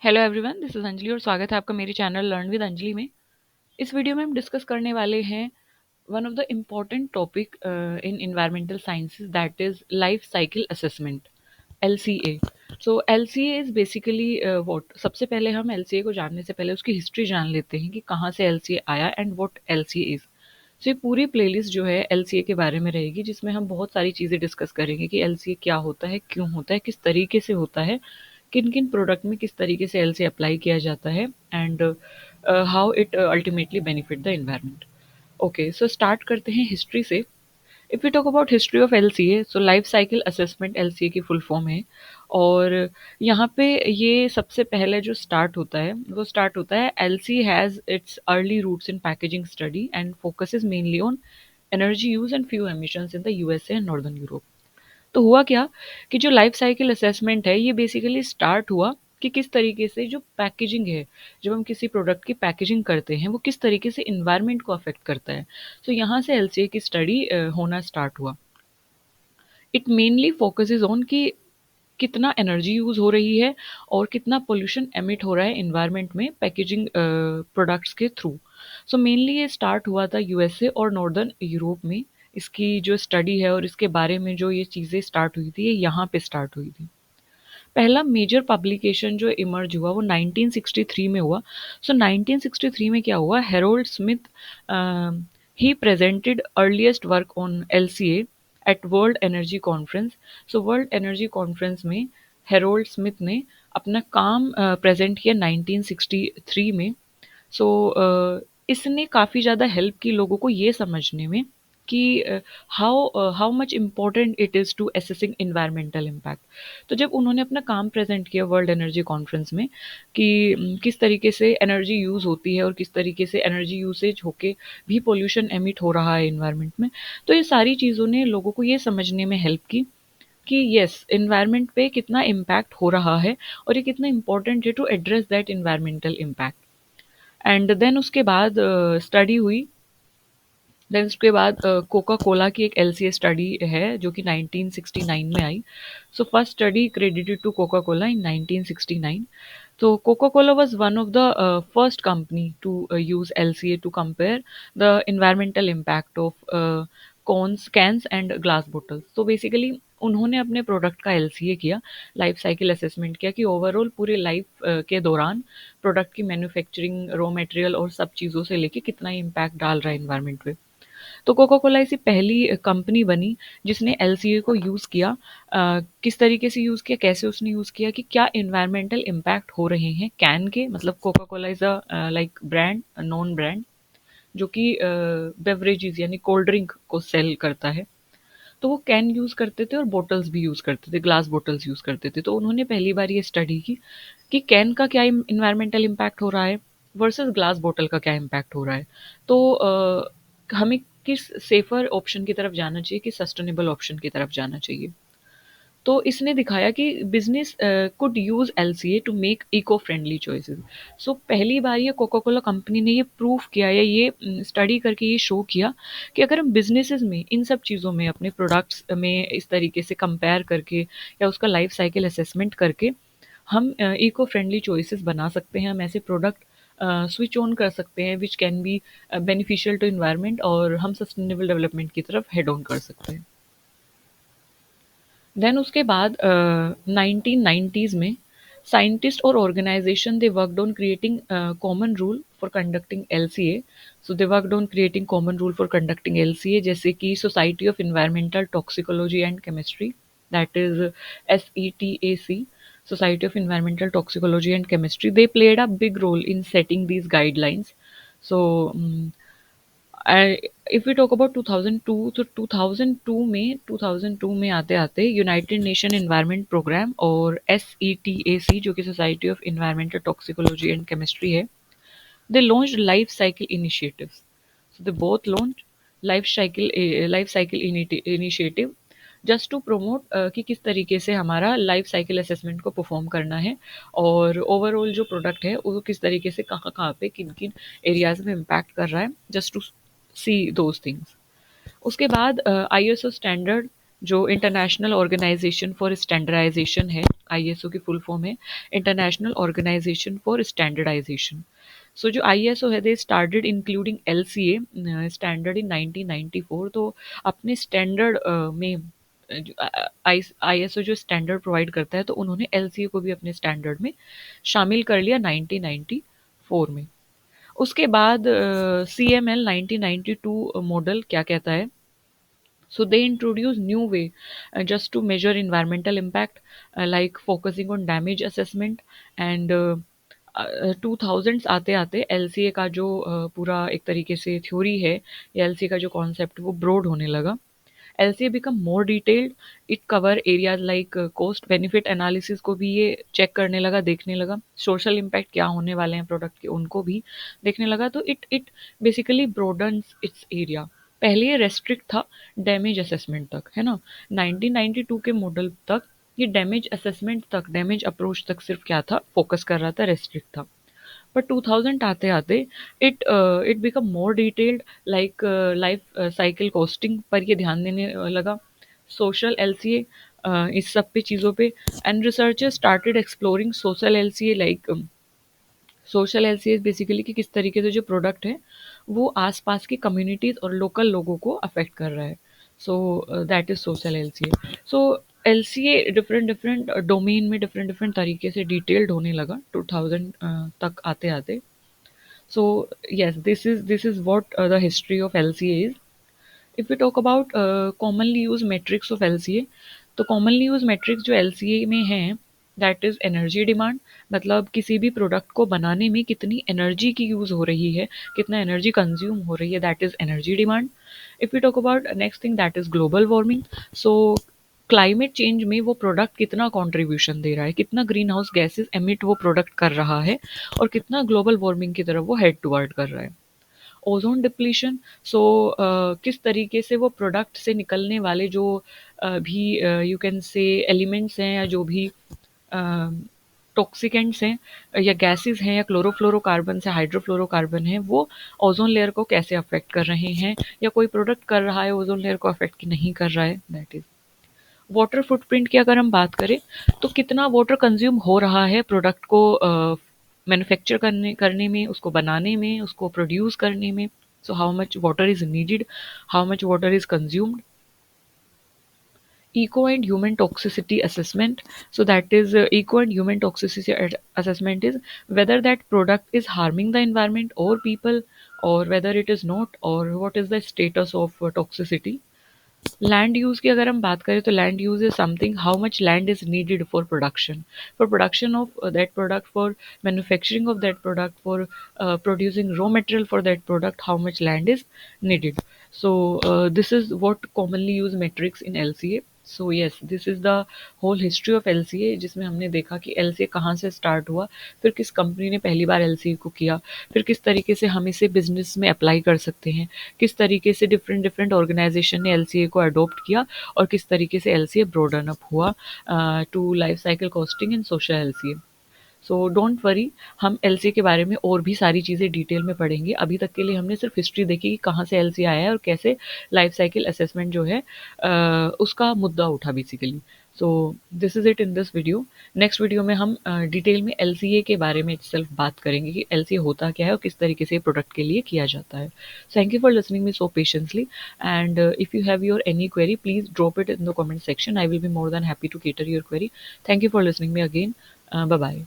Hello everyone, this is Anjali और स्वागत है आपका मेरे चैनल लर्न विद अंजलि में। इस वीडियो में हम डिस्कस करने वाले हैं one of the important topic in environmental sciences, that is life cycle assessment, LCA। So LCA is basically what. सबसे पहले हम LCA को जानने से पहले उसकी हिस्ट्री जान लेते हैं कि कहाँ से LCA आया एंड व्हाट LCA इज़। सो ये पूरी प्लेलिस्ट जो है LCA के बारे में रहेगी, जिसमें हम बहुत सारी चीज़ें डिस्कस करेंगे कि LCA क्या होता है, क्यों होता है, किस तरीके से होता है, किन किन प्रोडक्ट में किस तरीके से LCA अप्लाई किया जाता है and how it ultimately benefit the environment. Okay, so start करते हैं हिस्ट्री से। If we talk about history of LCA, so life cycle assessment LCA की फुल फॉर्म है। और यहाँ पे ये सबसे पहले जो स्टार्ट होता है वो स्टार्ट होता है, LCA has its early roots in packaging study and focuses mainly on energy use and few emissions in the USA एंड नॉर्दर्न यूरोप। तो हुआ क्या कि जो लाइफ साइकिल असेसमेंट है ये बेसिकली स्टार्ट हुआ कि किस तरीके से जो पैकेजिंग है, जब हम किसी प्रोडक्ट की पैकेजिंग करते हैं वो किस तरीके से इन्वायरमेंट को अफेक्ट करता है। तो यहाँ से LCA की स्टडी होना स्टार्ट हुआ। इट मेनली फोकसेस ऑन कि कितना एनर्जी यूज़ हो रही है और कितना पोल्यूशन एमिट हो रहा है इन्वायरमेंट में पैकेजिंग प्रोडक्ट्स के थ्रू। सो मेनली ये स्टार्ट हुआ था USA और नॉर्दर्न यूरोप में। इसकी जो स्टडी है और इसके बारे में जो ये चीज़ें स्टार्ट हुई थी, ये यहाँ पे स्टार्ट हुई थी। पहला मेजर पब्लिकेशन जो इमर्ज हुआ वो 1963 में हुआ। सो 1963 में क्या हुआ, Harold Smith he presented earliest work on LCA at World Energy Conference. So World Energy Conference में हेरोल्ड स्मिथ ने अपना काम प्रेजेंट किया 1963 में। सो इसने काफ़ी ज़्यादा हेल्प की लोगों को ये समझने में कि how much important it is to assessing environmental impact. तो जब उन्होंने अपना काम प्रेजेंट किया वर्ल्ड एनर्जी कॉन्फ्रेंस में कि किस तरीके से एनर्जी यूज़ होती है और किस तरीके से एनर्जी यूसेज होके भी पोल्यूशन एमिट हो रहा है इन्वायरमेंट में, तो ये सारी चीज़ों ने लोगों को ये समझने में हेल्प की कि यस, इन्वायरमेंट पे कितना इम्पैक्ट हो रहा है और ये कितना इम्पोर्टेंट है to address that environmental impact. And then उसके बाद स्टडी हुई। देन उसके बाद कोका कोला की एक LCA स्टडी है जो कि 1969 में आई। So first study credited to Coca Cola in 1969। तो Coca Cola was one of the first company to use LCA to compare the environmental impact of cons cans and glass bottles. तो basically उन्होंने अपने product का LCA किया, life cycle assessment किया कि overall पूरे life के दौरान प्रोडक्ट की मैन्युफैक्चरिंग, रॉ मटेरियल और सब चीज़ों से लेके कितना इम्पैक्ट डाल रहा है इन्वायरमेंट पे। तो कोका कोला ऐसी पहली कंपनी बनी जिसने LCA को यूज़ किया। किस तरीके से यूज़ किया, कैसे उसने यूज़ किया कि क्या इन्वायरमेंटल इम्पैक्ट हो रहे हैं कैन के, मतलब Coca Cola is a like brand, non brand, जो कि बेवरेजेस यानी कोल्ड ड्रिंक को सेल करता है। तो वो कैन यूज़ करते थे और बॉटल्स भी यूज़ करते थे, ग्लास बॉटल्स यूज़ करते थे। तो उन्होंने पहली बार ये स्टडी की कि कैन का क्या इन्वायरमेंटल इम्पैक्ट हो रहा है वर्सेस ग्लास बॉटल का क्या इम्पैक्ट हो रहा है। तो हमें किस सेफर ऑप्शन की तरफ जाना चाहिए, किस सस्टेनेबल ऑप्शन की तरफ जाना चाहिए। तो इसने दिखाया कि business could use LCA to make eco friendly choices. So पहली बार ये कोका कोला कंपनी ने ये प्रूव किया या ये स्टडी करके ये शो किया कि अगर हम बिजनेसेस में इन सब चीज़ों में अपने प्रोडक्ट्स में इस तरीके से कंपेयर करके या उसका लाइफ साइकिल असेसमेंट करके हम इको फ्रेंडली चॉइसेस बना सकते हैं, हम ऐसे प्रोडक्ट स्विच ऑन कर सकते हैं which can be beneficial to environment, और हम सस्टेनेबल डेवलपमेंट की तरफ हेड ऑन कर सकते हैं। देन उसके बाद 1990s में साइंटिस्ट और organisation they worked on creating common rule for conducting LCA। So they worked on creating common rule for conducting LCA, जैसे कि Society of Environmental Toxicology and Chemistry, that is SETAC, Society of Environmental Toxicology and Chemistry. They played a big role in setting these guidelines. So if we talk about 2002, तो 2002 में आते आते United Nation Environment Programme और SETAC, जो कि Society of Environmental Toxicology and Chemistry है, they launched life cycle initiatives. So they both launch life cycle initiative just to promote कि किस तरीके से हमारा लाइफ साइकिल असेसमेंट को परफॉर्म करना है और ओवरऑल जो प्रोडक्ट है वो किस तरीके से कहाँ कहाँ पे किन किन एरियाज में इम्पैक्ट कर रहा है, just to see those things. उसके बाद ISO स्टैंडर्ड, जो इंटरनेशनल ऑर्गेनाइजेशन फॉर स्टैंडर्डाइजेशन है, आईएसओ की फुल फॉर्म है International Organization for Standardization. So जो आईएसओ है they started including LCA standard in 1994। तो अपने स्टैंडर्ड में आईएसओ जो स्टैंडर्ड प्रोवाइड करता है तो उन्होंने एलसीए को भी अपने स्टैंडर्ड में शामिल कर लिया 1994 में। उसके बाद CML 1992 मॉडल क्या कहता है? So they introduce new way just to measure environmental impact, like focusing on damage assessment and 2000s आते आते एलसीए का जो पूरा एक तरीके से थ्योरी है या एलसीए का जो कॉन्सेप्ट वो ब्रॉड होने लगा। LCA become more detailed, it cover areas like cost benefit analysis को भी ये चेक करने लगा, देखने लगा, सोशल इम्पैक्ट क्या होने वाले हैं प्रोडक्ट के उनको भी देखने लगा। तो इट बेसिकली ब्रोडन्स इट्स एरिया। पहले ये रेस्ट्रिक्ट था डैमेज असेसमेंट तक, है ना? 1992 के मॉडल तक ये डैमेज असेसमेंट तक, डैमेज अप्रोच तक सिर्फ क्या था, फोकस कर रहा था, रेस्ट्रिक्ट था। पर 2000 आते आते it become more detailed, like life cycle costing पर ये ध्यान देने लगा, सोशल एलसीए इस सब पे चीज़ों पे। And researchers started exploring social LCA, like social LCA basically कि किस तरीके से जो प्रोडक्ट है वो आसपास की कम्युनिटीज़ और लोकल लोगों को अफेक्ट कर रहा है। So that is social LCA. So LCA different different domain में डिफरेंट डिफरेंट तरीके से डिटेल्ड होने लगा 2000 तक आते आते। So yes, this is what the history of LCA is. If we talk about commonly used metrics of LCA, तो commonly used metrics जो LCA में हैं that is energy demand, मतलब किसी भी प्रोडक्ट को बनाने में कितनी एनर्जी की यूज़ हो रही है, कितना एनर्जी कंज्यूम हो रही है, that is energy demand. If we talk about next thing, that is global warming. So climate change में वो प्रोडक्ट कितना कंट्रीब्यूशन दे रहा है, कितना ग्रीन हाउस गैसेस एमिट वो प्रोडक्ट कर रहा है और कितना ग्लोबल वार्मिंग की तरफ वो हेड टुवर्ड कर रहा है। ओजोन डिप्लीशन, सो किस तरीके से वो प्रोडक्ट से निकलने वाले जो भी यू कैन से एलिमेंट्स हैं या जो भी टॉक्सिकेंट्स हैं या गैसेस हैं या क्लोरोफ्लोरोकार्बन से हाइड्रोफ्लोरोकार्बन है, वो ओजोन लेयर को कैसे अफेक्ट कर रहे हैं, या कोई प्रोडक्ट कर रहा है ओजोन लेयर को अफेक्ट की नहीं कर रहा है। दैट इज वाटर फुटप्रिंट की अगर हम बात करें तो कितना वाटर कंज्यूम हो रहा है प्रोडक्ट को मैन्युफैक्चर करने में, उसको बनाने में, उसको प्रोड्यूस करने में। So how much water is needed, how much water is consumed. Eco and human toxicity assessment, so that is eco and human toxicity assessment is whether that product is harming the environment or people, or whether it is not, or what is the status of toxicity. Land use की अगर हम बात करें तो land use is something how much land is needed for production of that product, for manufacturing of that product, for producing raw material for that product, how much land is needed. So this is what commonly used metrics in LCA. So yes, this is the whole history of LCA, जिसमें हमने देखा कि LCA कहाँ से start हुआ, फिर किस company ने पहली बार LCA को किया, फिर किस तरीके से हम इसे बिजनेस में अप्लाई कर सकते हैं, किस तरीके से डिफरेंट डिफरेंट ऑर्गेनाइजेशन ने LCA को अडोप्ट किया, और किस तरीके से LCA ब्रॉडन अप हुआ to life cycle costing and social LCA। So don't worry, हम एलसीए के बारे में और भी सारी चीज़ें डिटेल में पढ़ेंगे। अभी तक के लिए हमने सिर्फ हिस्ट्री देखी कि कहाँ से एलसीए आया है और कैसे लाइफ साइकिल असेसमेंट जो है उसका मुद्दा उठा basically. So this is it in this video. Next video में हम डिटेल में एलसीए के बारे में सिर्फ बात करेंगे कि एलसीए होता क्या है और किस तरीके से प्रोडक्ट के लिए किया जाता है। Thank you for listening me so patiently, and if you have your any query please drop it in the comment section, I will be more than happy to cater your query. Thank you for listening me again, bye bye.